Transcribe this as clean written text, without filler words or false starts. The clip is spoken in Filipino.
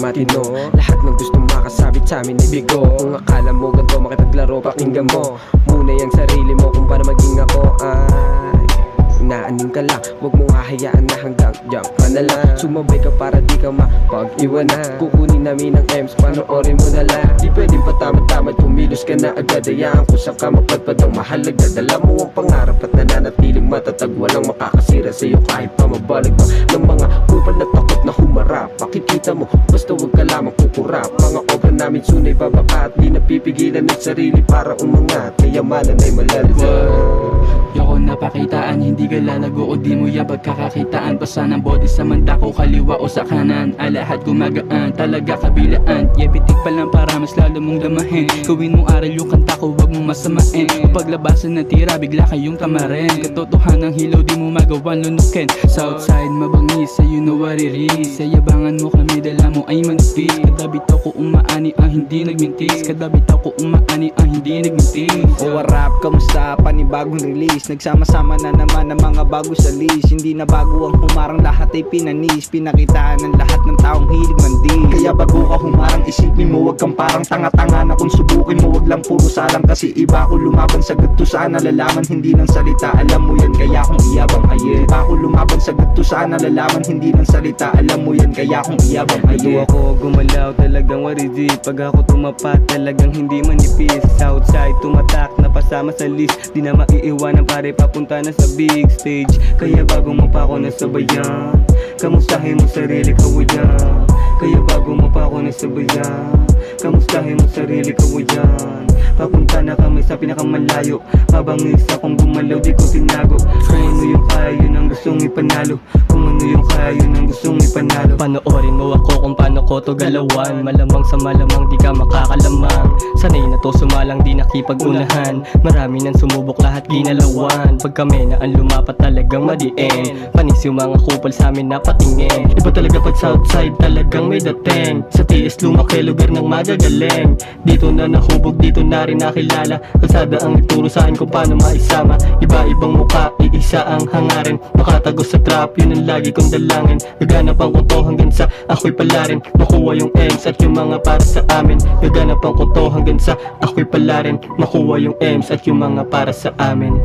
matino. Lahat ng gustong makasabit sa amin ibigo. Kung akala mo ganito makipaglaro, pakinggan mo muna yung sarili mo kung paano maging ako. Inaanin ka lang, huwag mong hahayaan na hanggang diyan ka na lang. Sumabay ka para di ka mapag-iwanan. Kukunin namin ang M's, panoorin mo na lang. Di pwedeng patamad-tamad, kumilos ka na agad. Hayaan ko sa ka mapadpad ang mahalaga. Dala mo ang pangarap at nananatiling matatag. Walang makakasira sa'yo kahit pa mabalag pa ng mga kupal na takot na humarap. Makikita mo, basta huwag ka lamang kukurap. Mga obra namin sunay bababa at di napipigilan ng sarili para umangat. Kayamanan ay malalaman. Yoko napakitaan, hindi ka lalago o di mo yan pagkakakitaan. Basta ng body sa manda ko, kaliwa o sa kanan, lahat gumagaan, talaga kabilaan. Bitik pa lang para mas lalo mong lamahin. Gawin mong aral yung kanta ko, wag mong masamain. Paglabasan na tira, bigla kayong tamarin. Katotohanan ng hilaw, di mo magawan lunukin. Southside mabangis, you know what it is. Sayabangan mo kami, dala mo ay manipis. Kada bitaw ko umaani ang hindi nagmintis. Kada bitaw ko umaani ang hindi nagmintis. O rap, kamusta? Panibagong release. Nagsama-sama na naman ang mga bago sa list. Hindi na bago ang humarang, lahat ay pinanis. Pinakitaan ng lahat ng taong hilig mandis. Kaya bago ka humarang, isipin mo, wag kang parang tanga-tanga na kung subukin mo, wag lang puro salang. Kasi iba ko lumaban sa ganito, sana lalaman, hindi ng salita. Alam mo yan, kaya kung iyabang ayin. Iba ko lumaban sa ganito, sana lalaman, hindi ng salita. Alam mo yan, kaya kung iyabang ayin. Ako gumalaw, talagang what is it? Pag ako tumapat, talagang hindi manipis. Southside tumatak, napasama sa list. Di na maiiwanan pare, papunta na sa big stage. Kaya bago mo pa ako nasabayan, kamustahin mo sarili ka wayan. Kaya bago mo pa ako nasabayan, kamustahin mo sarili ka wayan. Papunta na kami sa pinakamalayo, mabangis akong gumalaw, di ko tinago. Kung ano yung kaya, yun ang gustong ipanalo. Kung ano yung kaya, yun ang gustong ipanalo. Panoorin mo ako kung paano ko to galawan. Malamang sa malamang di ka makakalamang. Sanay na to sumalang, di nakipag-unahan. Marami nang sumubok, lahat ginalawan. Pag kami na ang lumapat, talagang madiin. Panis yung mga kupal sa amin na patingin. Iba talaga pag Southside, talagang may dating. Sa TS lumaki, lugar ng magagaling. Dito na nahubog, dito na rin nakilala. Kalsada ang ituro sa akin kung paano maisama. Iba-ibang mukha, iisa ang hangarin. Makatagos sa trap, yun ang lagi kong dalangin. Gaganap ang kunto hanggang sa ako'y pala rin. Makuha yung M's at yung mga para sa amin. Gaganap ang kunto hanggang sa ako'y pala rin. Makuha yung M's at yung mga para sa amin.